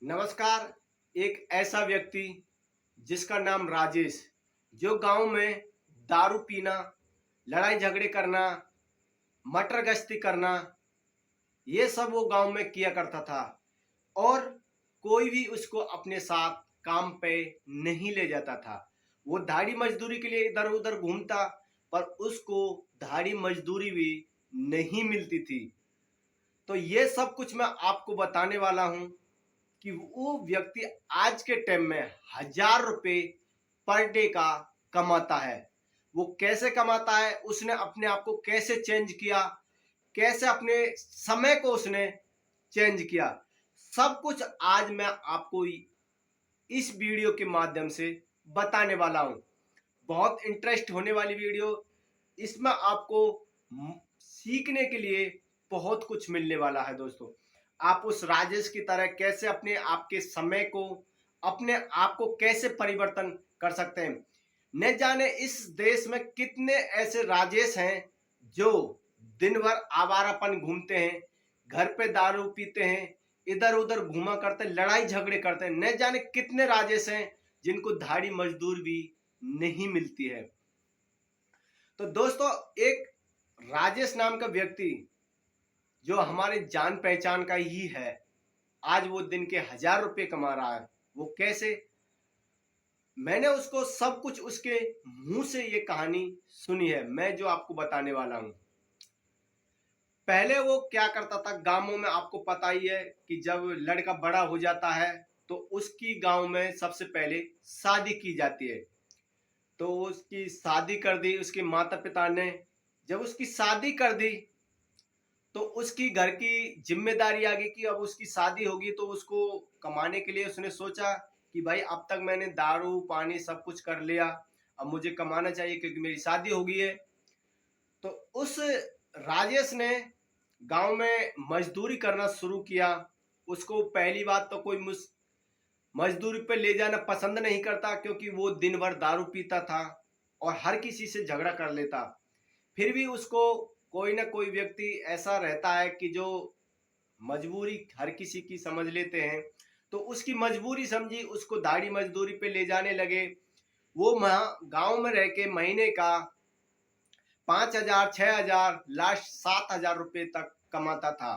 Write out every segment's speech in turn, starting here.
नमस्कार। एक ऐसा व्यक्ति जिसका नाम राजेश, जो गांव में दारू पीना, लड़ाई झगड़े करना, मटर गश्ती करना, ये सब वो गांव में किया करता था। और कोई भी उसको अपने साथ काम पे नहीं ले जाता था। वो दाढ़ी मजदूरी के लिए इधर उधर घूमता, पर उसको दाढ़ी मजदूरी भी नहीं मिलती थी। तो ये सब कुछ मैं आपको बताने वाला हूँ कि वो व्यक्ति आज के टाइम में 1,000 रुपए पर डे का कमाता है। वो कैसे कमाता है, उसने अपने आप को कैसे चेंज किया, कैसे अपने समय को उसने चेंज किया, सब कुछ आज मैं आपको इस वीडियो के माध्यम से बताने वाला हूं। बहुत इंटरेस्ट होने वाली वीडियो। इसमें आपको सीखने के लिए बहुत कुछ मिलने वाला है दोस्तों। आप उस राजेश की तरह कैसे अपने आप के समय को, अपने आप को कैसे परिवर्तन कर सकते हैं। न जाने इस देश में कितने ऐसे राजेश हैं जो दिन भर आवारापन घूमते हैं, घर पे दारू पीते हैं, इधर उधर घूमा करते हैं, लड़ाई झगड़े करते हैं। न जाने कितने राजेश हैं जिनको दिहाड़ी मजदूर भी नहीं मिलती है। तो दोस्तों, एक राजेश नाम का व्यक्ति जो हमारे जान पहचान का ही है, आज वो दिन के 1,000 रुपए कमा रहा है। वो कैसे? मैंने उसको सब कुछ उसके मुंह से ये कहानी सुनी है, मैं जो आपको बताने वाला हूं। पहले वो क्या करता था, गांवों में आपको पता ही है कि जब लड़का बड़ा हो जाता है तो उसकी गांव में सबसे पहले शादी की जाती है। तो उसकी शादी कर दी उसके माता पिता ने। जब उसकी शादी कर दी तो उसकी घर की जिम्मेदारी आ गई कि अब उसकी शादी होगी, तो उसको कमाने के लिए उसने सोचा कि भाई अब तक मैंने दारू पानी सब कुछ कर लिया, अब मुझे कमाना चाहिए क्योंकि मेरी शादी हो गई है। तो उस राजेश ने गांव में मजदूरी करना शुरू किया। उसको पहली बात तो कोई मजदूरी पे ले जाना पसंद नहीं करता, क्योंकि वो दिन भर दारू पीता था और हर किसी से झगड़ा कर लेता। फिर भी उसको कोई ना कोई व्यक्ति ऐसा रहता है कि जो मजबूरी हर किसी की समझ लेते हैं। तो उसकी मजबूरी समझी, उसको दाढ़ी मजदूरी पे ले जाने लगे। वो गांव में रह के महीने का 5,000, 6,000, लास्ट 7,000 रुपए तक कमाता था।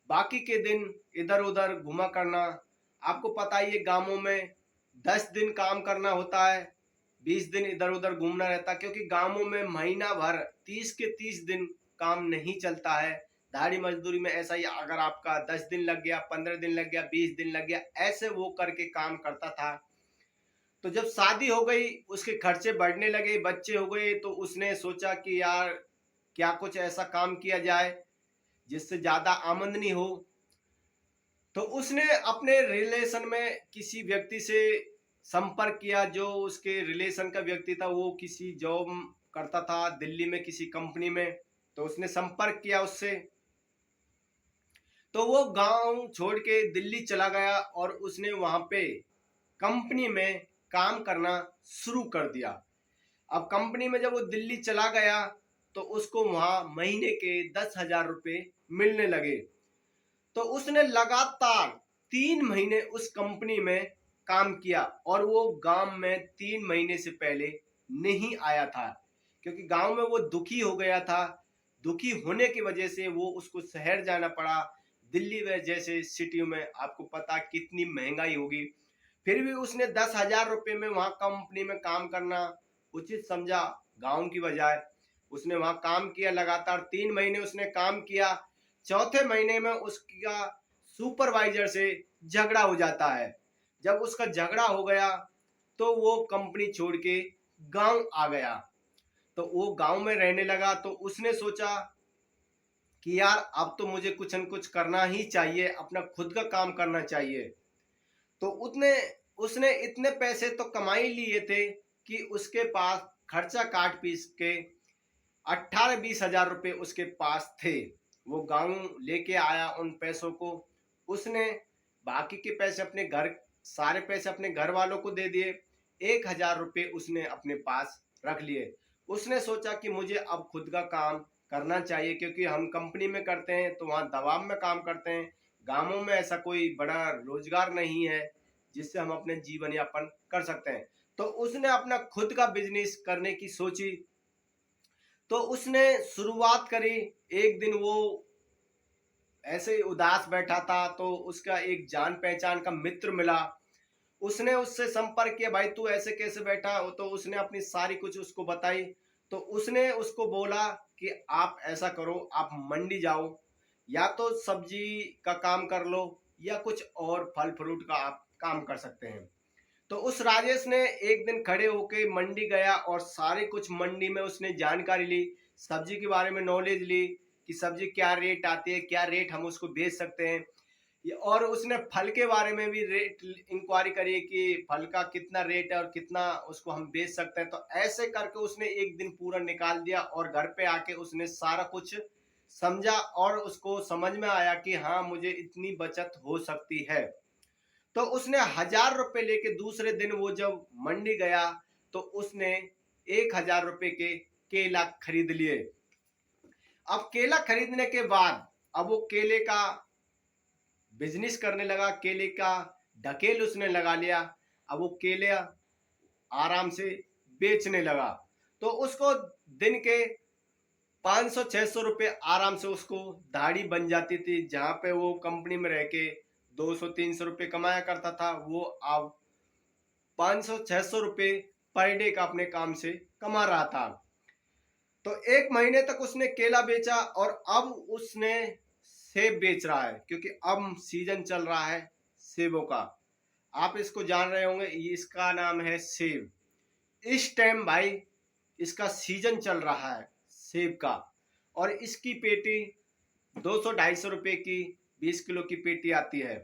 बाकी के दिन इधर उधर घुमा करना। आपको पता ही है, गांवों में 10 दिन काम करना होता है, 20 दिन इधर उधर घूमना रहता, क्योंकि गांवों में महीना भर 30 के 30 दिन काम नहीं चलता है। दाढ़ी मजदूरी में ऐसा ही, अगर आपका 10 दिन लग गया, 15 दिन लग गया, 20 दिन लग गया, ऐसे वो करके काम करता था। तो जब शादी हो गई, उसके खर्चे बढ़ने लगे, बच्चे हो गए, तो उसने सोचा कि यार क्या कुछ ऐसा काम किया जाए जिससे ज्यादा आमदनी हो। तो उसने अपने रिलेशन में किसी व्यक्ति से संपर्क किया। जो उसके रिलेशन का व्यक्ति था वो किसी जॉब करता था दिल्ली में किसी कंपनी में। तो उसने संपर्क किया उससे। तो वो गांव छोड़ के दिल्ली चला गया और उसने वहां पे कंपनी में काम करना शुरू कर दिया। अब कंपनी में जब वो दिल्ली चला गया तो उसको वहां महीने के 10,000 रुपए मिलने लगे। तो उसने लगातार 3 महीने उस कंपनी में काम किया और वो गांव में 3 महीने से पहले नहीं आया था, क्योंकि गांव में वो दुखी हो गया था। दुखी होने की वजह से वो उसको शहर जाना पड़ा। दिल्ली में जैसे सिटी में आपको पता कितनी महंगाई होगी। फिर भी उसने 10,000 रुपए में वहां कंपनी में काम करना उचित समझा, गांव की बजाय। उसने वहां काम किया, लगातार 3 महीने उसने काम किया। चौथे महीने में उसका सुपरवाइजर से झगड़ा हो जाता है। जब उसका झगड़ा हो गया तो वो कंपनी छोड़ के गांव आ गया। तो वो गांव में रहने लगा। तो उसने सोचा कि यार अब तो मुझे कुछ न कुछ करना ही चाहिए, अपना खुद का काम करना चाहिए। तो उसने उसने इतने पैसे तो कमा ही लिए थे कि उसके पास खर्चा काट पीस के 18-20 हजार रुपए उसके पास थे। वो गांव लेके आया उन पैसों को। उसने बाकी के पैसे अपने घर, सारे पैसे अपने घर वालों को दे दिए। 1,000 रुपए उसने अपने पास रख लिए। उसने सोचा कि मुझे अब खुद का काम करना चाहिए, क्योंकि हम कंपनी में करते हैं तो वहाँ दबाव में काम करते हैं, गांवों में ऐसा कोई बड़ा रोजगार नहीं है जिससे हम अपने जीवन यापन कर सकते हैं। तो उसने अपना खुद का बिजनेस करने की सोची। तो उसने शुरुआत करी। एक दिन वो ऐसे ही उदास बैठा था, तो उसका एक जान पहचान का मित्र मिला। उसने उससे संपर्क किया, भाई तू ऐसे कैसे बैठा हो? तो उसने अपनी सारी कुछ उसको बताई। तो उसने उसको बोला कि आप ऐसा करो, आप मंडी जाओ, या तो सब्जी का काम कर लो या कुछ और फल फ्रूट का आप काम कर सकते हैं। तो उस राजेश ने एक दिन खड़े होके मंडी गया और सारे कुछ मंडी में उसने जानकारी ली, सब्जी के बारे में नॉलेज ली कि सब्जी क्या रेट आती है, क्या रेट हम उसको बेच सकते हैं। और उसने फल के बारे में भी रेट इंक्वायरी करी कि फल का कितना रेट है और कितना उसको हम बेच सकते हैं। तो ऐसे करके उसने एक दिन पूरा निकाल दिया और घर पे आके उसने सारा कुछ समझा और उसको समझ में आया कि हाँ, मुझे इतनी बचत हो सकती है। तो उसने 1,000 रुपए लेके दूसरे दिन वो जब मंडी गया, तो उसने 1,000 रुपए के केला खरीद लिए। अब केला खरीदने के बाद अब वो केले का बिजनेस करने लगा, केले का ढकेल उसने लगा लिया। अब वो केले आराम से बेचने लगा। तो उसको दिन के 500-600 रुपए आराम से उसको दाढ़ी बन जाती थी। जहां पे वो कंपनी में रह के 200-300 रुपए कमाया करता था, वो अब 500-600 रुपए पर डे का अपने काम से कमा रहा था। तो एक महीने तक उसने केला बेचा और अब उसने सेब बेच रहा है, क्योंकि अब सीजन चल रहा है सेबों का। आप इसको जान रहे होंगे, इसका नाम है सेब। इस टाइम भाई इसका सीजन चल रहा है सेब का। और इसकी पेटी 200-250 रुपए की 20 किलो की पेटी आती है।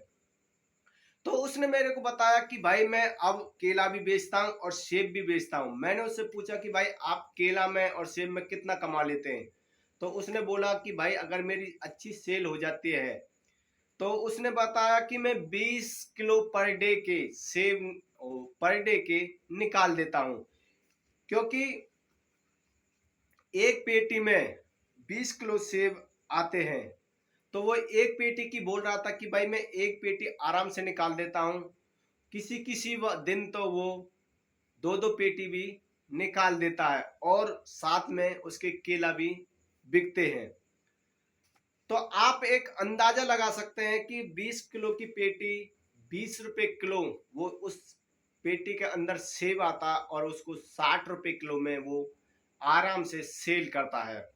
तो उसने मेरे को बताया कि भाई मैं अब केला भी बेचता हूँ और सेब भी बेचता हूँ। मैंने उससे पूछा कि भाई आप केला में और सेब में कितना कमा लेते हैं? तो उसने बोला कि भाई अगर मेरी अच्छी सेल हो जाती है, तो उसने बताया कि मैं 20 किलो पर डे के सेब पर डे के निकाल देता हूँ। क्योंकि एक पेटी में 20 किलो सेब आते हैं। तो वो एक पेटी की बोल रहा था कि भाई मैं एक पेटी आराम से निकाल देता हूँ। किसी किसी दिन तो वो दो दो पेटी भी निकाल देता है और साथ में उसके केला भी बिकते हैं। तो आप एक अंदाजा लगा सकते हैं कि 20 किलो की पेटी 20 रुपए किलो, वो उस पेटी के अंदर सेब आता और उसको 60 रुपए किलो में वो आराम से सेल करता है।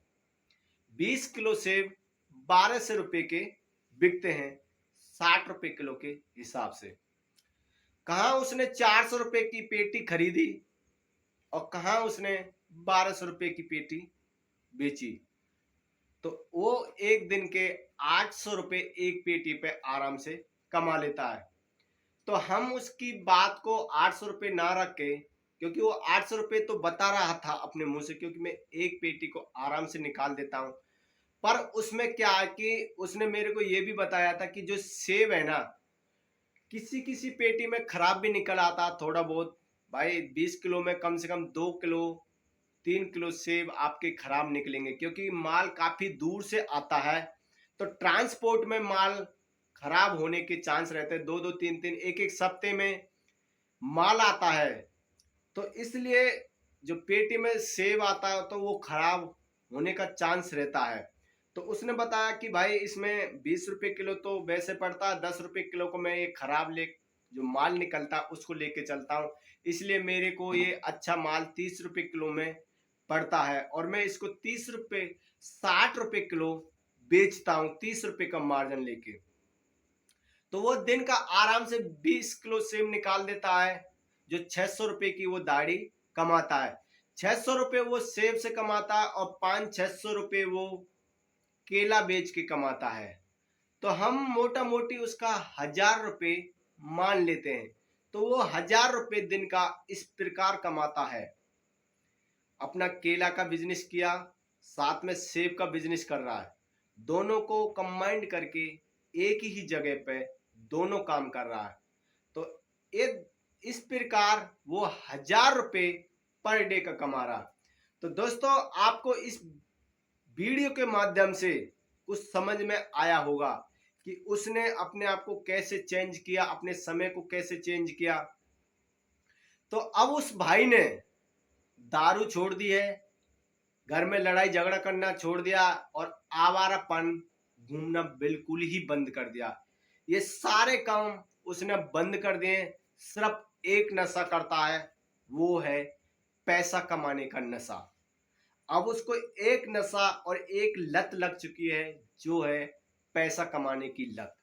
20 किलो सेब 1200 रुपए के बिकते हैं 60 रुपए किलो के हिसाब से। कहाँ उसने 400 रुपए की पेटी खरीदी और कहाँ उसने 1200 रुपए की पेटी बेची। तो वो एक दिन के 800 रुपए एक पेटी पे आराम से कमा लेता है। तो हम उसकी बात को 800 रुपए ना रख के, क्योंकि वो 800 रुपए तो बता रहा था अपने मुंह से, क्योंकि मैं एक पेटी को आराम से निकाल देता हूँ। पर उसमें क्या है कि उसने मेरे को ये भी बताया था कि जो सेब है ना, किसी किसी पेटी में खराब भी निकल आता थोड़ा बहुत। भाई 20 किलो में कम से कम 2 किलो 3 किलो सेब आपके खराब निकलेंगे, क्योंकि माल काफी दूर से आता है। तो ट्रांसपोर्ट में माल खराब होने के चांस रहते हैं। 2-2 3-3 एक सप्ते में माल आता है। तो इसलिए जो पेटी में सेब आता है तो वो खराब होने का चांस रहता है। तो उसने बताया कि भाई इसमें 20 रुपए किलो तो वैसे पड़ता है, 10 रुपए किलो को मैं ये खराब ले जो माल निकलता है उसको लेके चलता हूँ। इसलिए मेरे को ये अच्छा माल 30 रुपए किलो में पड़ता है और मैं इसको 30 रुपए 60 रुपए किलो बेचता हूँ, 30 रुपए का मार्जिन लेके। तो वो दिन का आराम से 20 किलो सेब निकाल देता है, जो 600 रुपए की वो दाढ़ी कमाता है। 600 रुपए वो सेब से कमाता है और 500-600 रुपए वो केला बेच के कमाता है। तो हम मोटा मोटी उसका 1,000 रुपए मान लेते हैं। तो वो 1,000 रुपए दिन का इस प्रकार कमाता है। अपना केला का बिजनेस किया, साथ में सेब का बिजनेस कर रहा है। दोनों को कंबाइंड करके एक ही जगह पे दोनों काम कर रहा है। तो एक इस प्रकार वो 1,000 रुपए पर डे का कमा रहा। तो दोस्तों, आपको इस वीडियो के माध्यम से कुछ समझ में आया होगा कि उसने अपने आप को कैसे चेंज किया, अपने समय को कैसे चेंज किया। तो अब उस भाई ने दारू छोड़ दी है, घर में लड़ाई झगड़ा करना छोड़ दिया और आवारापन घूमना बिल्कुल ही बंद कर दिया। ये सारे काम उसने बंद कर दिए। सिर्फ एक नशा करता है, वो है पैसा कमाने का नशा। अब उसको एक नशा और एक लत लग चुकी है, जो है पैसा कमाने की लत।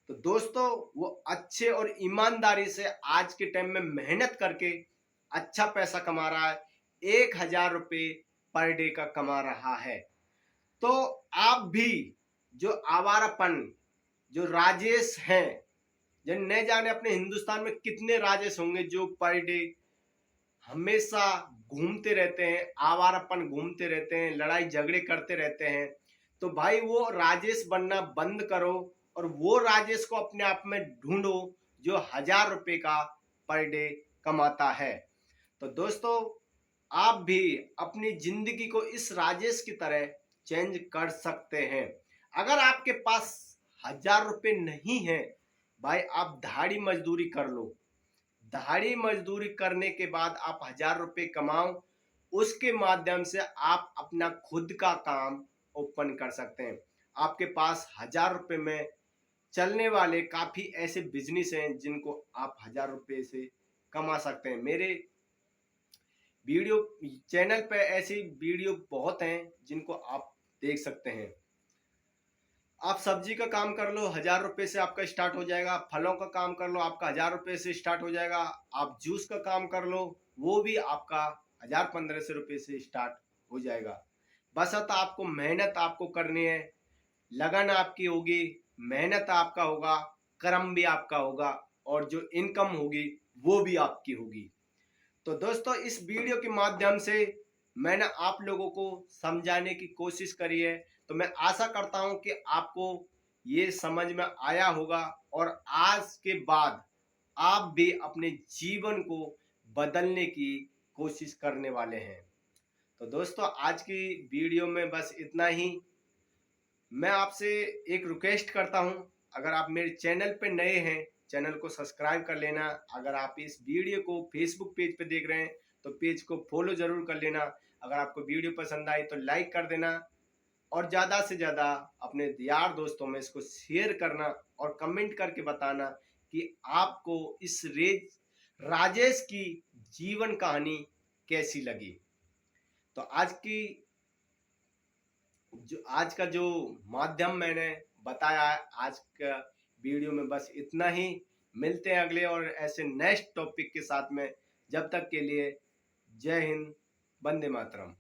तो दोस्तों, वो अच्छे और ईमानदारी से आज के टाइम में मेहनत करके अच्छा पैसा कमा रहा है। 1,000 रुपये पर डे का कमा रहा है। तो आप भी जो आवारापन, जो राजेश हैं, जो न जाने अपने हिंदुस्तान में कितने राजेश होंगे जो पर डे हमेशा घूमते रहते हैं, आवारापन घूमते रहते हैं, लड़ाई झगड़े करते रहते हैं। तो भाई वो राजेश बनना बंद करो और वो राजेश को अपने आप में ढूंढो जो 1,000 रुपये का पर डे कमाता है। तो दोस्तों, आप भी अपनी जिंदगी को इस राजेश की तरह चेंज कर सकते हैं। अगर आपके पास 1,000 रुपये नहीं है, भाई आप दिहाड़ी मजदूरी कर लो। दिहाड़ी मजदूरी करने के बाद आप 1,000 रुपये कमाओ, उसके माध्यम से आप अपना खुद का काम ओपन कर सकते हैं। आपके पास 1,000 रुपये में चलने वाले काफी ऐसे बिजनेस हैं जिनको आप 1,000 रुपये से कमा सकते हैं। मेरे वीडियो चैनल पे ऐसी वीडियो बहुत हैं जिनको आप देख सकते हैं। आप सब्जी का काम कर लो, 1,000 रुपये से आपका स्टार्ट हो जाएगा। फलों का काम कर लो, आपका 1,000 रुपये से स्टार्ट हो जाएगा। आप जूस का काम कर लो, वो भी आपका 1,000-1,500 रुपये से स्टार्ट हो जाएगा। बस अब आपको मेहनत आपको करनी है, लगन आपकी होगी, मेहनत आपका होगा, कर्म भी आपका होगा और जो इनकम होगी वो भी आपकी होगी। तो दोस्तों, इस वीडियो के माध्यम से मैंने आप लोगों को समझाने की कोशिश करी है। तो मैं आशा करता हूं कि आपको ये समझ में आया होगा और आज के बाद आप भी अपने जीवन को बदलने की कोशिश करने वाले हैं। तो दोस्तों, आज की वीडियो में बस इतना ही। मैं आपसे एक रिक्वेस्ट करता हूं, अगर आप मेरे चैनल पे नए हैं, चैनल को सब्सक्राइब कर लेना। अगर आप इस वीडियो को फेसबुक पेज पे देख रहे हैं तो पेज को फॉलो जरूर कर लेना। अगर आपको वीडियो पसंद आई तो लाइक कर देना और ज़्यादा से ज़्यादा अपने यार दोस्तों में इसको शेयर करना और कमेंट करके बताना कि आपको इस राजेश की जीवन कहानी कैसी लगी। तो आज का जो माध्यम मैंने बताया है, आज का वीडियो में बस इतना ही। मिलते हैं अगले और ऐसे नेक्स्ट टॉपिक के साथ में। जब तक के लिए जय हिंद, वंदे मातरम।